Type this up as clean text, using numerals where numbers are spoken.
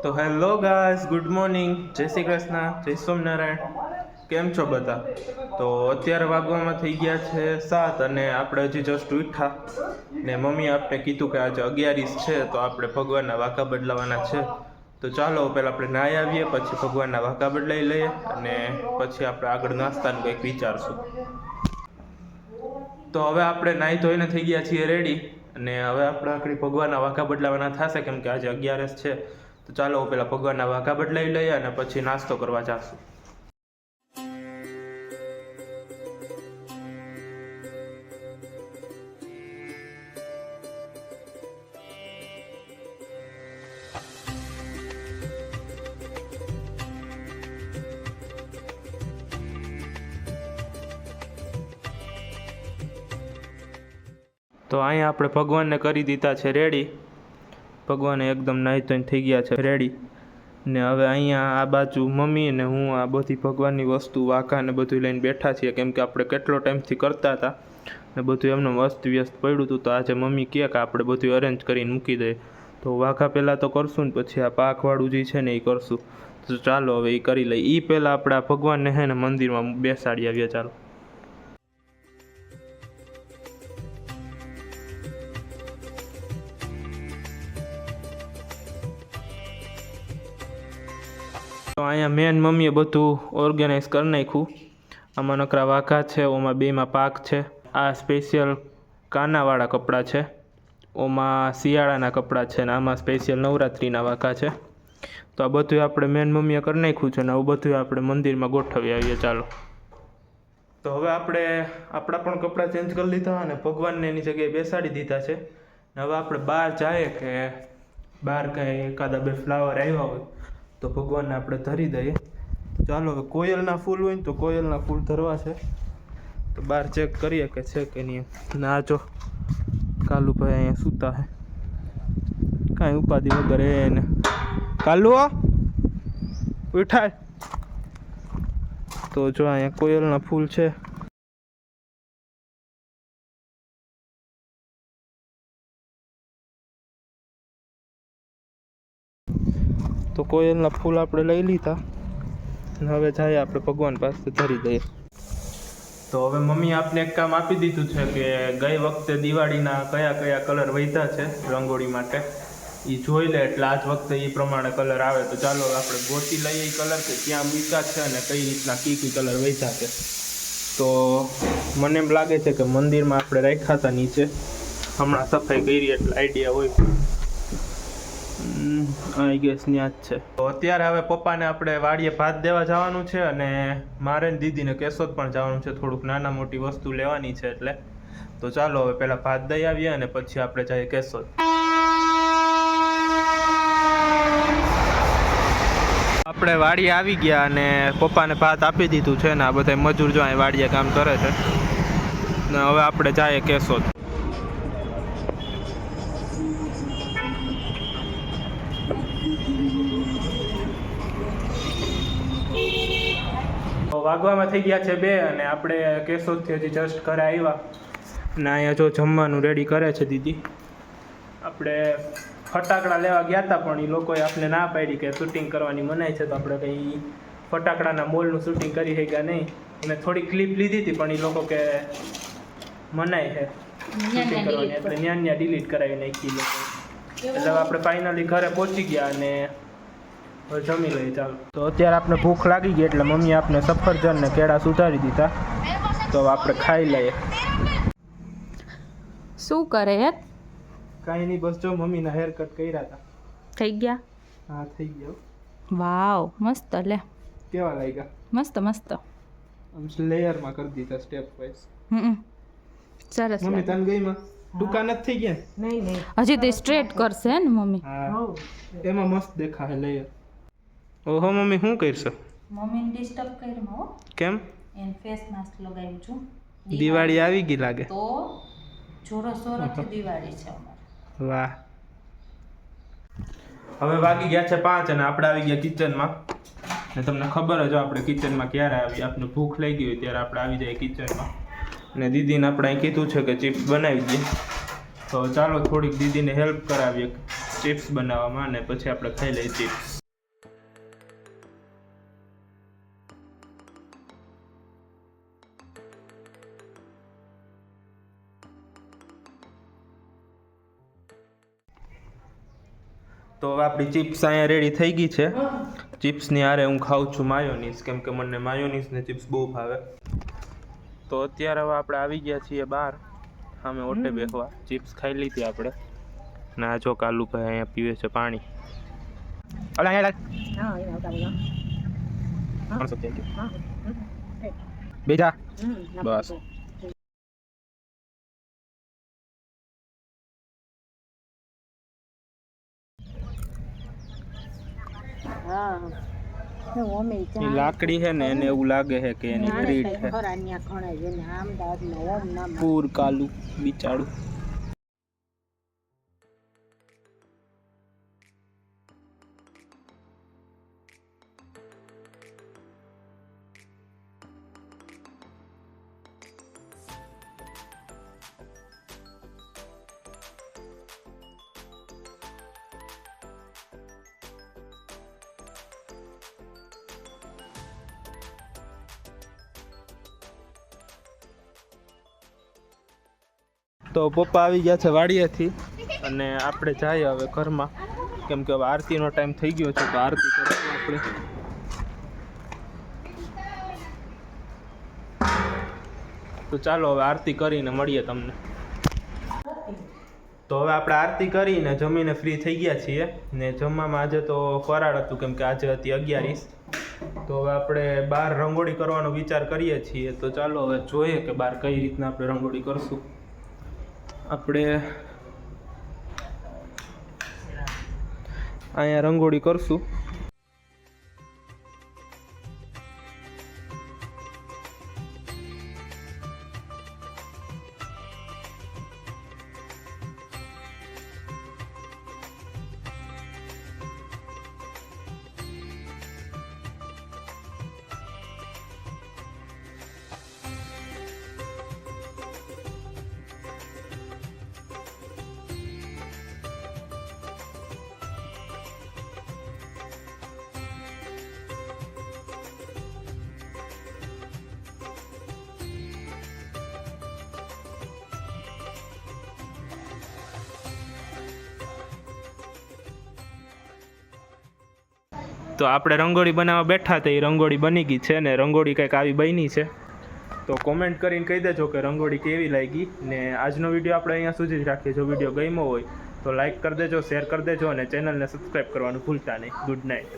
તો hello guys, good morning, જય શ્રી કૃષ્ણ, જય સોમનારાયણ. કેમ છો બધા? તો અત્યારે વાગવામાં થઈ ગયા છે 7 અને આપણે હજી જસ્ટ ઉઠ્યા ને મમ્મીએ આપણે કીધું કે આજે 11 છે તો આપણે ભગવાનના વાંકા બદલાવાના છે. તો ચાલો પહેલાં આપણે નાહી આવીએ, પછી ભગવાનના વાંકા બદલાઈ લઈએ અને પછી આપણે આગળ નાસ્તાનું કંઈક વિચારશું. તો હવે આપણે નાહી ધોઈને થઈ ગયા છીએ રેડી અને હવે આપણે આખરી ભગવાનના વાંકા બદલાવાના થશે કેમ કે આજે 11 છે. તો ચાલો પહેલાં ભગવાનના વાંકા બદલાવી લઈએ અને પછી નાસ્તો કરવા જઈશું. તો અહીંયા આપણે ભગવાનને કરી દીધા છે રેડી. ભગવાને એકદમ નાહી ધોઈને થઈ ગયા છે રેડી ને હવે અહીંયા આ બાજુ મમ્મી ને હું આ બધી ભગવાનની વસ્તુ વાંકા ને બધું લઈને બેઠા છીએ કેમ કે આપણે કેટલો ટાઈમથી કરતા હતા ને બધું એમને અસ્ત વ્યસ્ત પડ્યું હતું. તો આજે મમ્મી કહે કે આપણે બધું અરેન્જ કરીને મૂકી દઈએ. તો વાંકા પહેલાં તો કરશું ને પછી આ પાકવાળું જે છે ને એ કરશું. તો ચાલો હવે એ કરી લઈએ. એ પહેલાં આપણે આ ભગવાનને છે ને મંદિરમાં બેસાડી આવીએ. ચાલો તો અહીંયા મેન મમ્મીએ બધું ઓર્ગેનાઇઝ કરી નાખ્યું. આમાં નકરા વાંકા છે, ઓમાં બેમાં પાક છે. આ સ્પેશિયલ કાનાવાળા કપડાં છે, ઓમાં શિયાળાના કપડાં છે ને આમાં સ્પેશિયલ નવરાત્રિના વાંકા છે. તો આ બધું આપણે મેન મમ્મીએ કરી નાખ્યું છે ને આવું બધું આપણે મંદિરમાં ગોઠવી આવીએ. ચાલો તો હવે આપણે આપણા પણ કપડાં ચેન્જ કરી લીધા અને ભગવાનને એની જગ્યાએ બેસાડી દીધા છે. હવે આપણે બહાર જઈએ કે બહાર કાંઈ એકાદા બે ફ્લાવર આવ્યા હોય તો ભગવાનને આપણે ધરી દઈએ. ચાલો હવે કોયલના ફૂલ હોય ને તો કોયલના ફૂલ ધરવા છે. તો બહાર ચેક કરીએ કે છે કે નહીં. ના જો કાલુભાઈ અહીંયા સૂતા હે, કાંઈ ઉપાધિ વગર એને. કાલુ ઉઠાય. તો જો અહીંયા કોયલના ફૂલ છે. તો કોયલના ફૂલ આપણે લઈ લીધા અને હવે જાય આપણે ભગવાન પાસે ધરી દઈએ. તો હવે મમ્મી આપને એક કામ આપી દીધું છે કે ગઈ વખતે દિવાળીના કયા કયા કલર વધ્યા છે રંગોળી માટે એ જોઈ લે એટલે આજ વખતે એ પ્રમાણે કલર આવે. તો ચાલો આપણે ગોતી લઈએ એ કલર કે ક્યાં મૂક્યા છે અને કઈ રીતના કઈ કલર વધ્યા છે. તો મને એમ લાગે છે કે મંદિરમાં આપણે રાખ્યા હતા નીચે, હમણાં સફાઈ કરી એટલે આઈડિયા હોય. આઈ ગેસ ત્યાં જ છે. તો અત્યારે હવે પપ્પાને આપણે વાડીએ ભાત દેવા જવાનું છે અને મારે ને દીદીને કેશોદ પણ જવાનું છે, થોડુંક નાના મોટી વસ્તુ લેવાની છે એટલે. તો ચાલો હવે પહેલાં ભાત દઈ આવીએ અને પછી આપણે જઈએ કેશોદ. આપણે વાડીએ આવી ગયા અને પપ્પાને ભાત આપી દીધું છે ને આ બધા મજૂર જો અહીં વાડીએ કામ કરે છે ને હવે આપણે જઈએ કેશોદ. વાગવામાં થઈ ગયા છે 2 અને આપણે કેશોદથી હજી જસ્ટ ઘરે આવ્યા ને અહીંયા જો જમવાનું રેડી કરે છે દીદી. આપણે ફટાકડા લેવા ગયા હતા પણ એ લોકોએ આપણે ના પાડી કે શૂટિંગ કરવાની મનાઈ છે તો આપણે કંઈ ફટાકડાના મોલનું શૂટિંગ કરી શક્યા નહીં. અને થોડી ક્લિપ લીધી હતી પણ એ લોકો કે મનાઈ છે શૂટિંગ કરવાની એટલે ત્યાં ડિલીટ કરાવી નાખી લોકો. એટલે આપણે ફાઇનલી ઘરે પહોંચી ગયા અને જમી લઈએ. ચાલો તો અત્યારે આપણે ભૂખ લાગી ગઈ એટલે મમ્મી આપણે સફરજન ને કેળા સુધારી દીધા તો આપણે ખાઈ લઈએ. શું કરે હે? કાંઈ નહીં, બસ જો મમ્મીના હેર કટ કર્યા હતા. થઈ ગયા? હા થઈ ગયો. વાવ મસ્ત. લે કેવા લાગ્યા? મસ્ત મસ્ત. આમ લેયરમાં કરી દીધા સ્ટેપ વાઇઝ. સરસ. મમ્મી તને ગઈમાં દુકાન જ થઈ ગયા? નહીં નહીં, હજી તો સ્ટ્રેટ કરશે ને મમ્મી. હા એમાં મસ્ત દેખાય લેયર. ઓહો મમ્મી શું કરશો? મમ્મીને ડિસ્ટર્બ કર્યું હો. કેમ? એને ફેસ માસ્ક લગાવ્યું છું. દિવાળી આવી ગઈ લાગે. તો જોરો સોરોથી દિવાળી છે અમારે. વાહ. હવે વાગી ગયા છે 5 અને આપણે આવી ગયા કિચનમાં ને તમને ખબર જ આપણે કિચનમાં ક્યારે આવી, આપણે ભૂખ લાગી હોય ત્યારે આપણે આવી જાય કિચનમાં. ને દીદીને આપણે અહીં કીધું છે કે ચિપ્સ બનાવી દઈએ તો ચાલો થોડીક દીદીને હેલ્પ કરાવીએ. ચિપ્સ બનાવવામાં અને પછી આપણે ખાઈ લઈએ ચિપ્સ. તો હવે આપણી ચિપ્સ અહીંયા રેડી થઈ ગઈ છે. ચિપ્સની હારે હું ખાઉં છું માયોનીઝ, કેમ કે મને માયોનીઝ ને ચિપ્સ બહુ ભાવે. તો અત્યારે હવે આપણે આવી ગયા છીએ બહાર સામે ઓટે બેસવા. ચિપ્સ ખાઈ લીધી આપણે ને આ જો કાલુભાઈ અહીંયા પીવે છે પાણી. બેજા બસ. એ લાકડી છે ને એને એવું લાગે છે કે એની ટ્રીટ છે. પૂર કાલું બિચારું. તો પપ્પા આવી ગયા છે વાડીએથી અને આપણે જઈએ હવે ઘરમાં, કેમ કે હવે આરતીનો ટાઈમ થઈ ગયો છે. તો આરતી કરીશું આપણે. તો ચાલો હવે આરતી કરીને મળીએ તમને. તો હવે આપણે આરતી કરીને જમીને ફ્રી થઈ ગયા છીએ ને જમવામાં આજે તો ફરાળ હતું, કેમ કે આજે હતી 11. તો હવે આપણે બહાર રંગોળી કરવાનો વિચાર કરીએ છીએ. તો ચાલો હવે જોઈએ કે બહાર કઈ રીતના આપણે રંગોળી કરશું. આપણે અહીંયા રંગોળી કરશું. તો આપણે રંગોળી બનાવવા બેઠા હતા, એ રંગોળી બની ગઈ છે ને રંગોળી કંઈક આવી બની છે. તો કોમેન્ટ કરીને કહી દેજો કે રંગોળી કેવી લાગી. ને આજનો વિડીયો આપણે અહીંયા સુધી જ રાખીએ. જો વિડીયો ગમ્યો હોય તો લાઈક કરી દેજો, શેર કરી દેજો અને ચેનલને સબસ્ક્રાઈબ કરવાનું ભૂલતા નહીં. Good night.